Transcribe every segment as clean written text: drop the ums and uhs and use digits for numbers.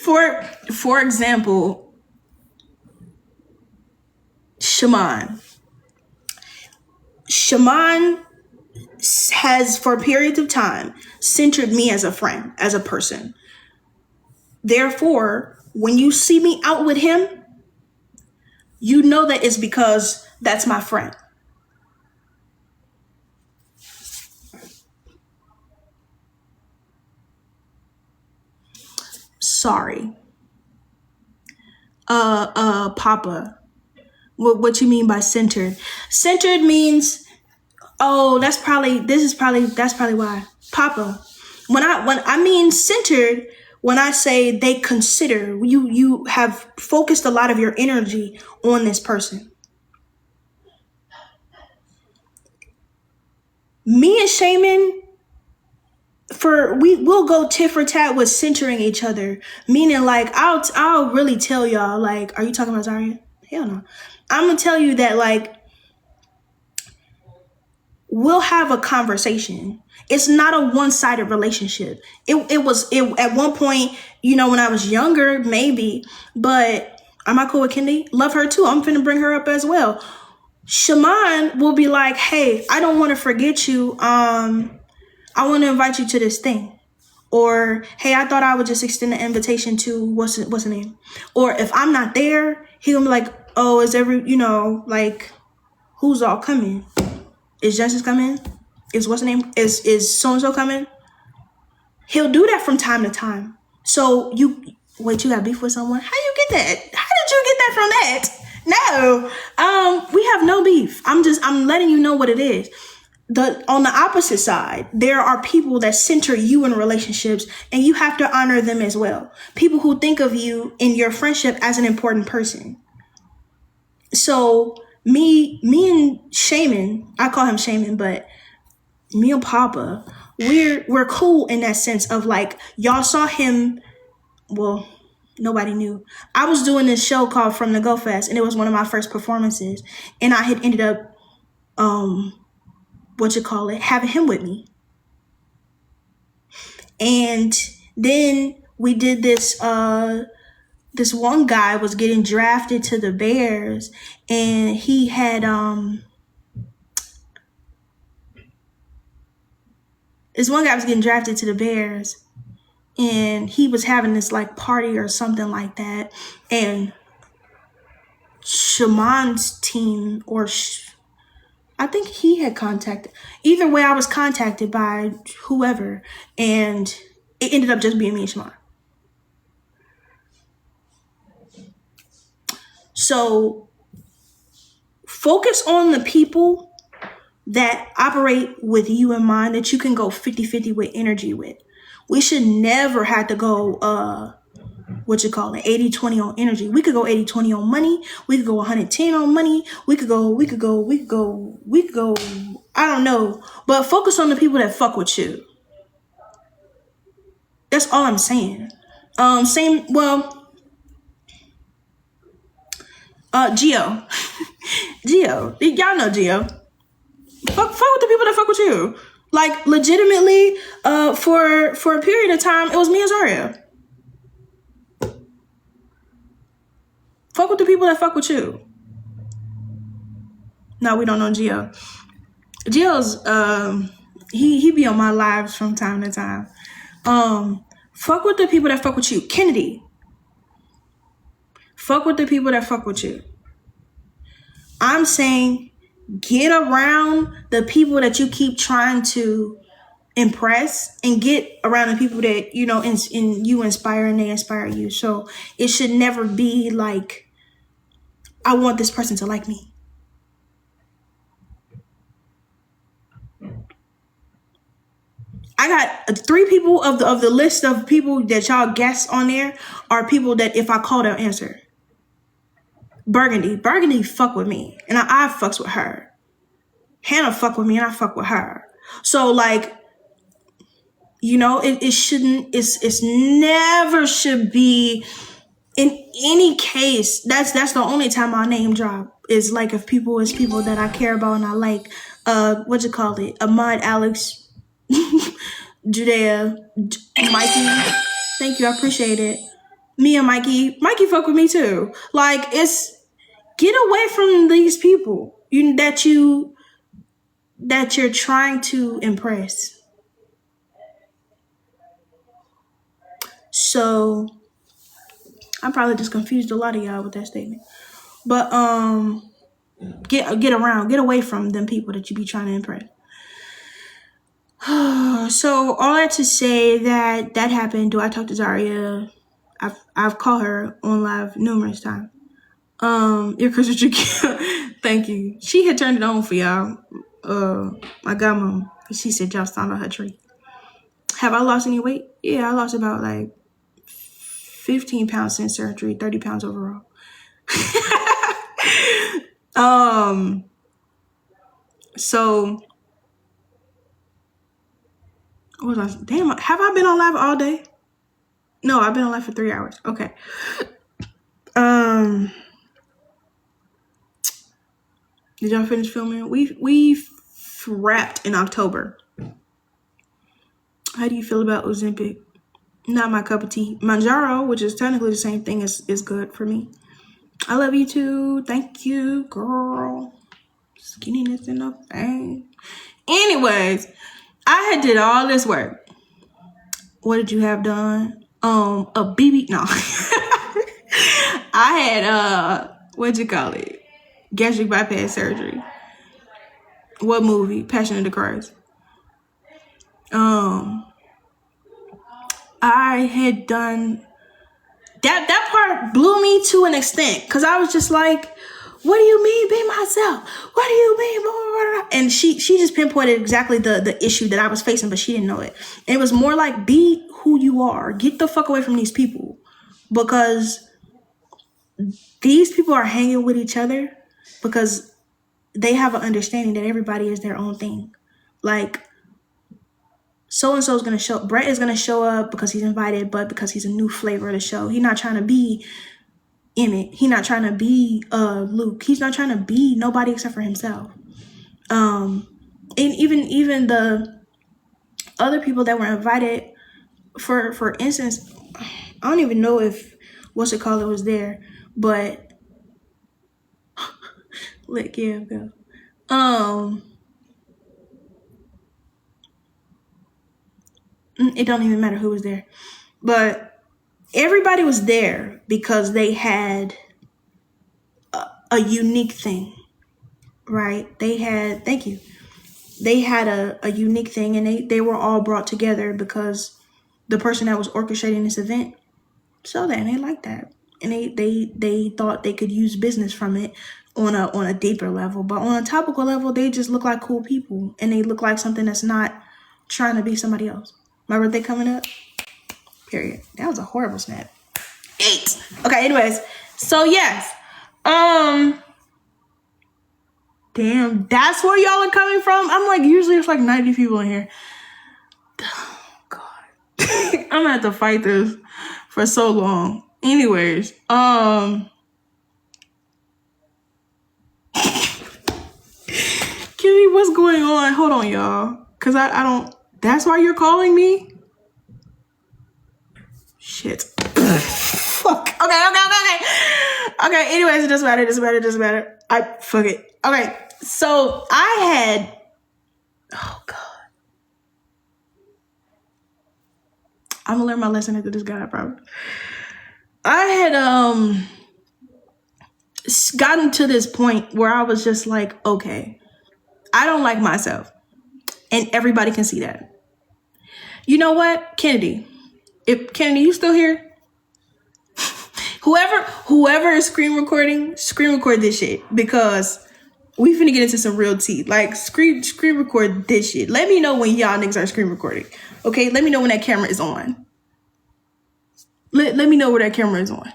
For example, Shaman. Shaman has, for periods of time, centered me as a friend, as a person. Therefore, when you see me out with him, you know that it's because that's my friend. Sorry. Papa. What you mean by centered? Centered means, oh, that's probably why. Papa. When I mean centered, when I say they consider, you have focused a lot of your energy on this person. Me and Shaman, we'll go tit for tat with centering each other. Meaning, like, I'll really tell y'all, like, are you talking about Zarya? Hell no. I'm gonna tell you that, like, we'll have a conversation. It's not a one-sided relationship. It was at one point, when I was younger, maybe, but am I cool with Kendi? Love her too. I'm finna bring her up as well. Shaman will be like, hey, I don't want to forget you. I want to invite you to this thing. Or, hey, I thought I would just extend the invitation to what's the name? Or if I'm not there, he'll be like, oh, is like, who's all coming? Is Justice coming? Is what's the name? Is so-and-so coming? He'll do that from time to time. So you got beef with someone? How you get that? How did you get that from that? No, we have no beef. I'm letting you know what it is. On the opposite side, there are people that center you in relationships, and you have to honor them as well. People who think of you in your friendship as an important person. So me and Shaman, I call him Shaman, but me and Papa, we're cool in that sense of, like, y'all saw him. Well, nobody knew. I was doing this show called From the Go Fest, and it was one of my first performances, and I had ended up having him with me. And then we did this one guy was getting drafted to the Bears, and he had this one guy was getting drafted to the Bears, and he was having this, like, party or something like that, and Shaman's team, I think he had contacted. Either way, I was contacted by whoever, and it ended up just being me and Shaman. So focus on the people that operate with you in mind, that you can go 50-50 with energy with. We should never have to go 80-20 on energy. We could go 80-20 on money. We could go 110 on money. We could go, I don't know. But focus on the people that fuck with you. That's all I'm saying. Gio. Gio. Y'all know Gio. Fuck with the people that fuck with you. Like, legitimately, for a period of time, it was me and Zarya. Fuck with the people that fuck with you. No, we don't know Gio. Gio's, he be on my lives from time to time. Fuck with the people that fuck with you. Kennedy. Fuck with the people that fuck with you. I'm saying, get around the people that you keep trying to impress, and get around the people that, you inspire and they inspire you. So it should never be like, I want this person to like me. I got 3 people of the list of people that y'all guess on there are people that if I call, they'll answer. Burgundy fuck with me, and I fucks with her. Hannah fuck with me, and I fuck with her. So, like, it shouldn't. It's never should be. In any case, that's the only time I name drop is, like, if people that I care about and I like. Ahmad, Alex, Judea, Mikey. Thank you, I appreciate it. Me and Mikey fuck with me too. Like, it's get away from these people that you're trying to impress. So I probably just confused a lot of y'all with that statement. But get away from them people that you be trying to impress. So all that to say that happened. Do I talk to Zaria? I've called her on live numerous times. Your Chris Richard, thank you. She had turned it on for y'all. My godmom, she said y'all stand on her tree. Have I lost any weight? Yeah, I lost about like 15 pounds since surgery, 30 pounds overall. So what was I? Damn, have I been on live all day? No, I've been on live for 3 hours. Okay. Did y'all finish filming? We wrapped in October. How do you feel about Ozempic? Not my cup of tea. Manjaro, which is technically the same thing, is good for me. I love you too. Thank you, girl. Skinniness in the thing. Anyways, I had did all this work. What did you have done? A BB. No. I had what'd you call it? Gastric bypass surgery. What movie? Passion of the Christ. I had done that part blew me to an extent because I was just like, what do you mean be myself? What do you mean? Blah, blah, blah. And she just pinpointed exactly the issue that I was facing, but she didn't know it. And it was more like, be who you are. Get the fuck away from these people, because these people are hanging with each other because they have an understanding that everybody is their own thing. Like, so-and-so is going to show, Brett is going to show up because he's invited, but because he's a new flavor of the show. He's not trying to be Emmett. He's not trying to be Luke. He's not trying to be nobody except for himself. And even the other people that were invited, for instance, I don't even know if what's it called was there, but let Gav go. It don't even matter who was there, but everybody was there because they had a unique thing, right? They had, thank you. They had a unique thing, and they were all brought together because the person that was orchestrating this event saw that and they liked that, and they thought they could use business from it on a deeper level. But on a topical level, they just look like cool people, and they look like something that's not trying to be somebody else. My birthday coming up. Period. That was a horrible snap. 8. Okay, anyways. So yes. Damn, that's where y'all are coming from? I'm like, usually it's like 90 people in here. Oh, God. I'm gonna have to fight this for so long. Anyways, Kitty, what's going on? Hold on, y'all. Cause I don't, that's why you're calling me? Shit. Fuck. Okay, anyways, it doesn't matter. Fuck it. Okay, so I had, oh God. I'm gonna learn my lesson after this guy, I promise. I had gotten to this point where I was just like, okay, I don't like myself, and everybody can see that. You know what, Kennedy? If Kennedy, you still here? Whoever is screen record this shit, because we finna get into some real tea. Like, screen record this shit. Let me know when y'all niggas are screen recording. Okay, let me know when that camera is on. Let me know where that camera is on.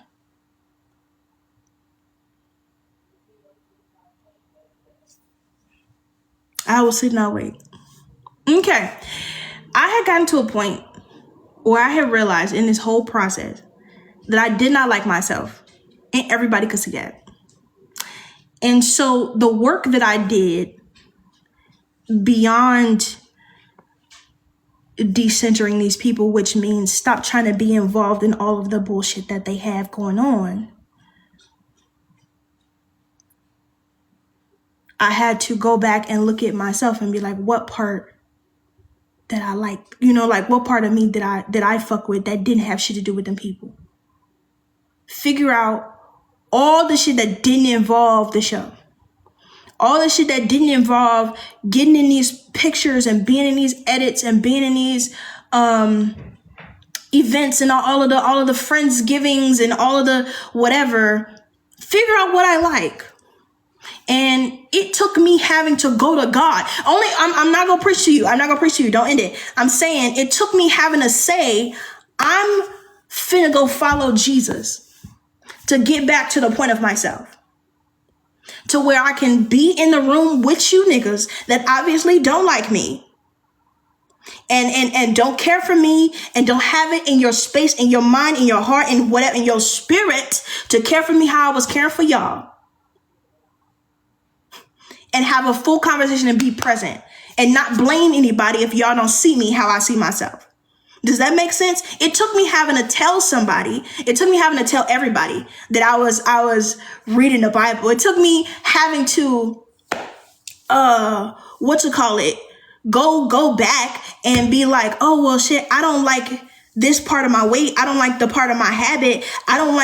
I will sit and I'll wait. Okay. I had gotten to a point where I had realized in this whole process that I did not like myself, and everybody could see that. And so the work that I did beyond decentering these people, which means stop trying to be involved in all of the bullshit that they have going on. I had to go back and look at myself and be like, what part that I like, like what part of me did I fuck with that didn't have shit to do with them people? Figure out all the shit that didn't involve the show. All the shit that didn't involve getting in these pictures and being in these edits and being in these events and all of the Friendsgivings and all of the whatever. Figure out what I like. And it took me having to go to God. I'm not gonna preach to you. Don't end it. I'm saying it took me having to say, I'm finna go follow Jesus to get back to the point of myself. To where I can be in the room with you niggas that obviously don't like me. And don't care for me and don't have it in your space, in your mind, in your heart, in whatever, in your spirit to care for me how I was caring for y'all. And have a full conversation and be present and not blame anybody if y'all don't see me how I see myself. Does that make sense? It took me having to tell somebody. It took me having to tell everybody that I was reading the Bible. It took me having to, go back and be like, oh, well, shit, I don't like this part of my weight. I don't like the part of my habit. I don't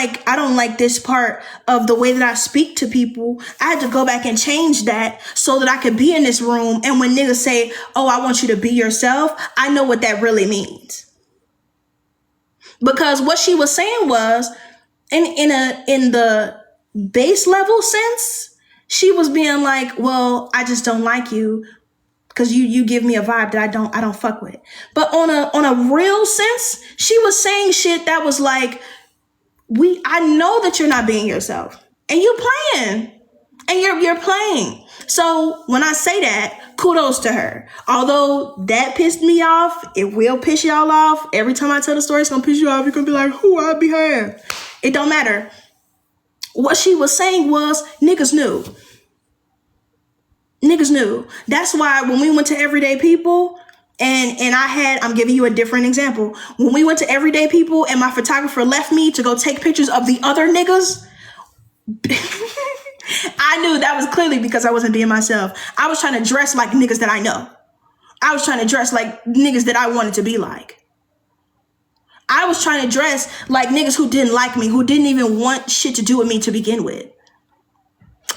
like this part of the way that I speak to people. I had to go back and change that so that I could be in this room. And when niggas say, oh, I want you to be yourself, I know what that really means. Because what she was saying was in the base level sense, she was being like, well, I just don't like you because you give me a vibe that I don't fuck with. But on a real sense, she was saying shit that was like, I know that you're not being yourself. And you playing. And you're playing. So when I say that, kudos to her. Although that pissed me off, it will piss y'all off. Every time I tell the story, it's gonna piss you off. You're gonna be like, who I behave? It don't matter. What she was saying was, niggas knew. Niggas knew. That's why when we went to Everyday People, and I'm giving you a different example. When we went to Everyday People and my photographer left me to go take pictures of the other niggas, I knew that was clearly because I wasn't being myself. I was trying to dress like niggas that I know. I was trying to dress like niggas that I wanted to be like. I was trying to dress like niggas who didn't like me, who didn't even want shit to do with me to begin with.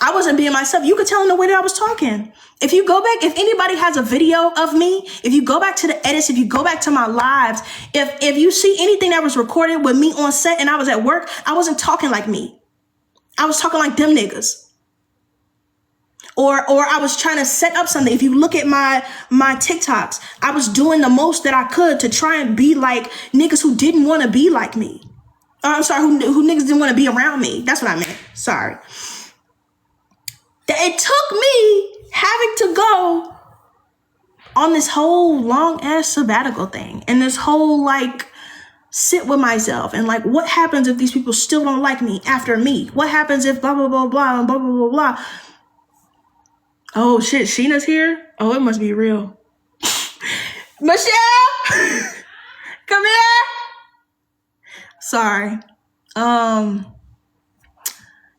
I wasn't being myself. You could tell in the way that I was talking. If you go back, if anybody has a video of me, if you go back to the edits, if you go back to my lives, if you see anything that was recorded with me on set and I was at work, I wasn't talking like me. I was talking like them niggas. Or I was trying to set up something. If you look at my TikToks, I was doing the most that I could to try and be like niggas who didn't want to be like me. I'm sorry, who niggas didn't want to be around me. That's what I meant. Sorry. It took me having to go on this whole long ass sabbatical thing and this whole like sit with myself and like, what happens if these people still don't like me after me? What happens if blah, blah, blah, blah, and blah, blah, blah, blah. Oh shit, Sheena's here? Oh, it must be real. Michelle! Come here! Sorry.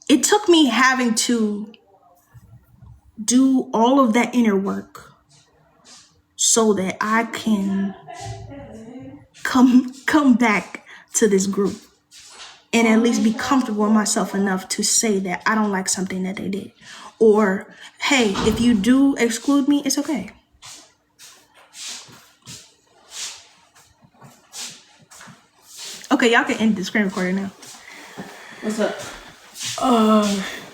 It took me having to do all of that inner work so that I can come back to this group and at least be comfortable with myself enough to say that I don't like something that they did. Or, hey, if you do exclude me, it's okay. Okay, y'all can end the screen recorder now. What's up?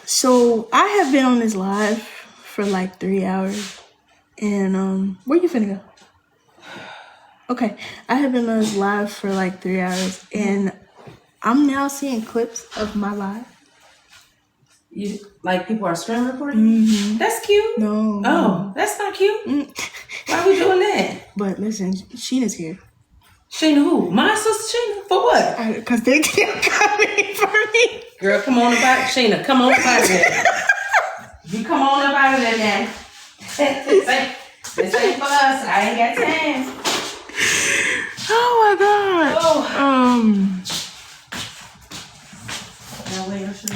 So I have been on this live for like 3 hours. And where you finna go? Okay, I have been on this live for like 3 hours, and I'm now seeing clips of my live. You like people are screen recording? Mm-hmm. That's cute. No. Oh, that's not cute. Why are we doing that? But listen, Sheena's here. Sheena who? My sister Sheena? For what? Because they keep coming for me. Girl, come on up out. Sheena, come on up out of there. You come on up out of there now. This ain't for us. I ain't got time. Oh my God.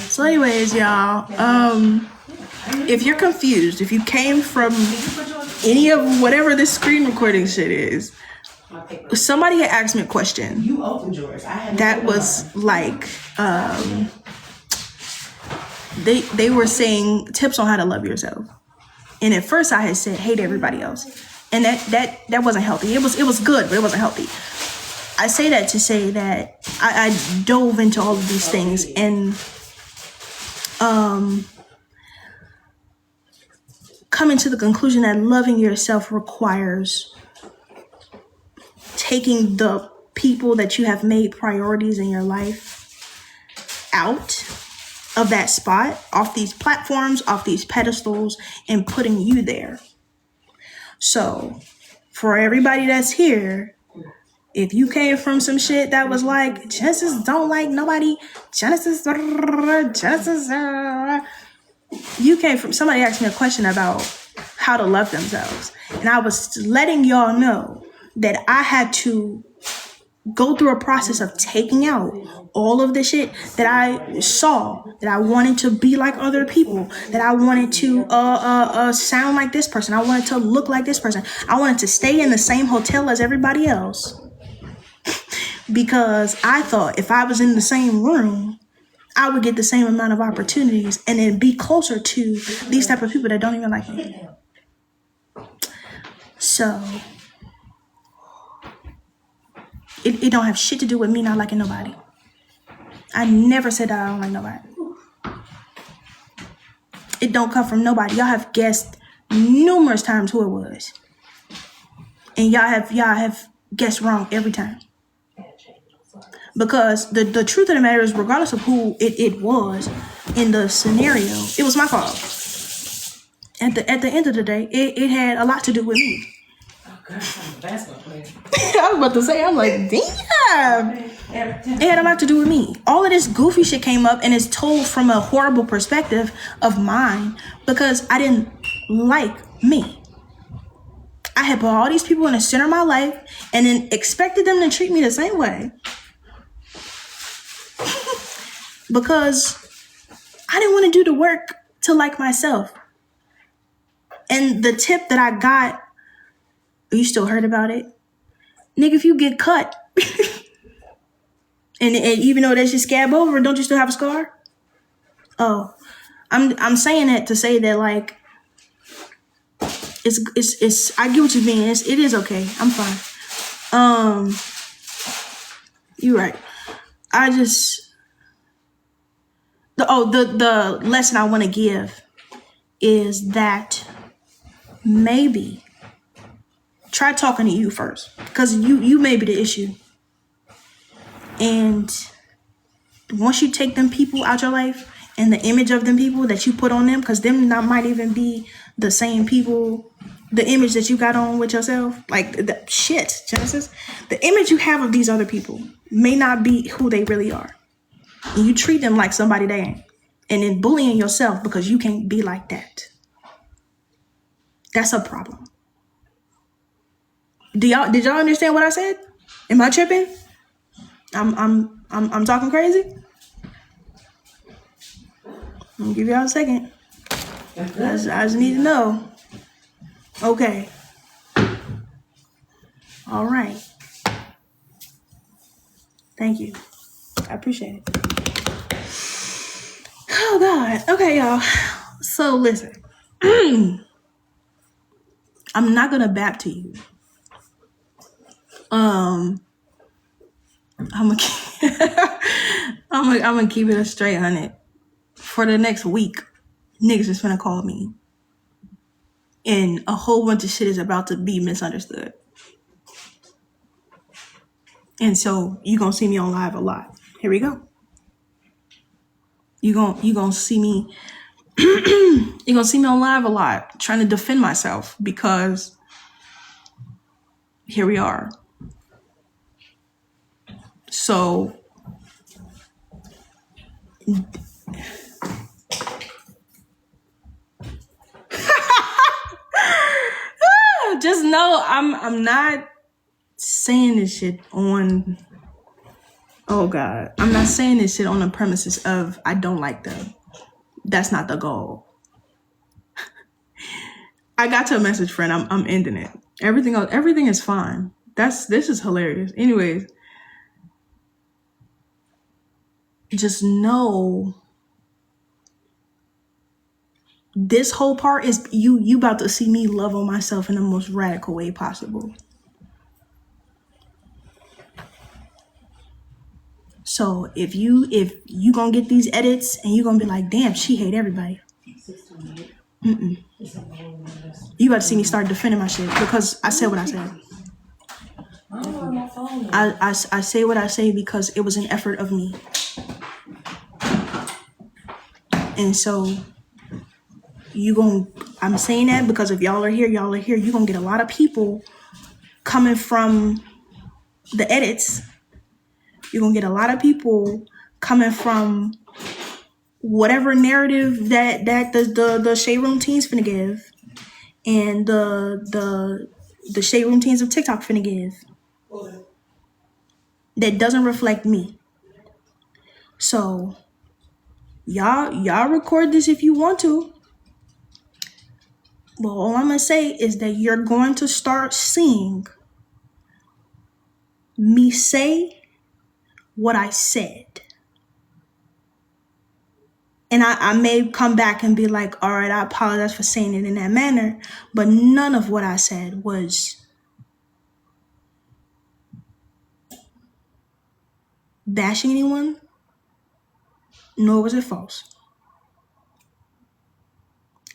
So anyways, y'all, if you're confused, if you came from any of whatever this screen recording shit is, somebody had asked me a question. You opened yours. That was like, they were saying tips on how to love yourself. And at first I had said hate everybody else. And that wasn't healthy. It was good, but it wasn't healthy. I say that to say that I dove into all of these things and coming to the conclusion that loving yourself requires taking the people that you have made priorities in your life out of that spot, off these platforms, off these pedestals, and putting you there. So for everybody that's here, if you came from some shit that was like, Genesis don't like nobody, Genesis, you came from, somebody asked me a question about how to love themselves. And I was letting y'all know that I had to go through a process of taking out all of the shit that I saw, that I wanted to be like other people, that I wanted to sound like this person, I wanted to look like this person, I wanted to stay in the same hotel as everybody else, because I thought if I was in the same room, I would get the same amount of opportunities and then be closer to these type of people that don't even like me. So it don't have shit to do with me not liking nobody. I never said that I don't like nobody. It don't come from nobody. Y'all have guessed numerous times who it was. And y'all have guessed wrong every time. Because the truth of the matter is, regardless of who it was in the scenario, it was my fault. At the end of the day, it had a lot to do with me. I'm a basketball player. I was about to say, I'm like, damn. It had a lot to do with me. All of this goofy shit came up and is told from a horrible perspective of mine because I didn't like me. I had put all these people in the center of my life and then expected them to treat me the same way. Because I didn't want to do the work to like myself. And the tip that I got, you still heard about it? Nigga, if you get cut, and even though that shit scab over, don't you still have a scar? Oh, I'm saying that to say that, like, it's I get what you mean. It is okay. I'm fine. You're right. I just the lesson I want to give is that maybe try talking to you first, because you may be the issue. And once you take them people out your life and the image of them people that you put on them, because them might even be the same people, the image that you got on with yourself, like the shit, Genesis, the image you have of these other people may not be who they really are. And you treat them like somebody they ain't. And then bullying yourself because you can't be like that. That's a problem. Did y'all understand what I said? Am I tripping? I'm talking crazy? I'm gonna give y'all a second. I just need to know. Okay. All right. Thank you. I appreciate it. Oh God. Okay, y'all. So listen. I'm not gonna bap to you. I'm gonna keep it a straight 100. For the next week, niggas is gonna call me, and a whole bunch of shit is about to be misunderstood. And so you gonna see me on live a lot. Here we go. You gonna see me. You're gonna see me on live a lot, trying to defend myself, because here we are. So just know I'm not saying this shit on, oh God, I'm not saying this shit on the premises of I don't like them. That's not the goal. I got to a message, friend. I'm ending it. Everything is fine. This is hilarious. Anyways, just know this whole part is you about to see me love on myself in the most radical way possible. So if you gonna get these edits and you gonna be like, damn, she hate everybody. You about to see me start defending my shit because I said what I said. I say what I say because it was an effort of me. And so I'm saying that because if y'all are here, you're gonna get a lot of people coming from the edits. You're gonna get a lot of people coming from whatever narrative that the Shade Room teens finna give, and the Shade Room teens of TikTok finna give, that doesn't reflect me. So y'all record this if you want to. Well, all I'm gonna say is that you're going to start seeing me say what I said. And I may come back and be like, all right, I apologize for saying it in that manner, but none of what I said was bashing anyone, nor was it false.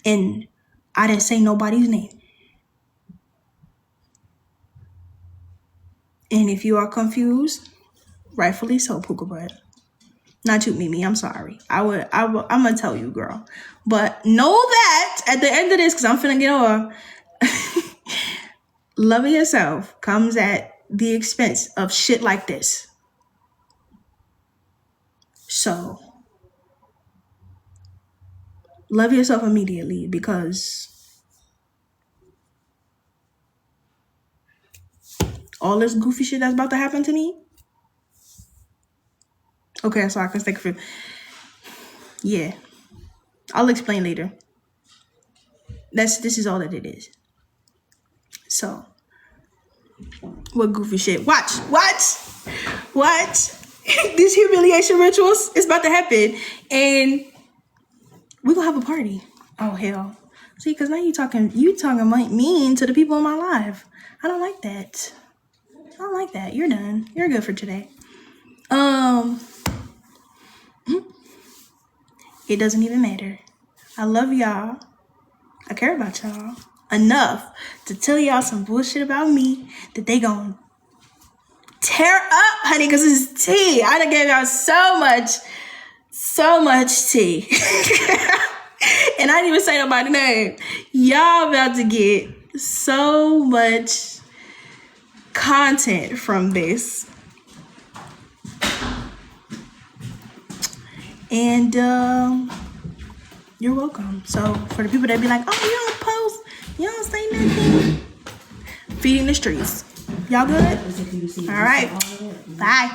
And I didn't say nobody's name. And if you are confused, rightfully so, Puka Butt. Not you, Mimi. I'm sorry. I'm gonna tell you, girl. But know that at the end of this, because I'm finna get off, loving yourself comes at the expense of shit like this. So love yourself immediately, because all this goofy shit that's about to happen to me. Okay, so I can take it. Yeah, I'll explain later. This is all that it is. So, what goofy shit? Watch. These humiliation rituals is about to happen, and we're gonna have a party. Oh hell! See, because now you talking mean to the people in my life. I don't like that. You're done. You're good for today. It doesn't even matter. I love y'all. I care about y'all enough to tell y'all some bullshit about me that they gon' tear up, honey, because it's tea. I done gave y'all so much tea. And I didn't even say nobody's name. Y'all about to get so much content from this. And you're welcome. So for the people that be like, oh, you don't post, you don't say nothing, feeding the streets. Y'all good? All right. Bye.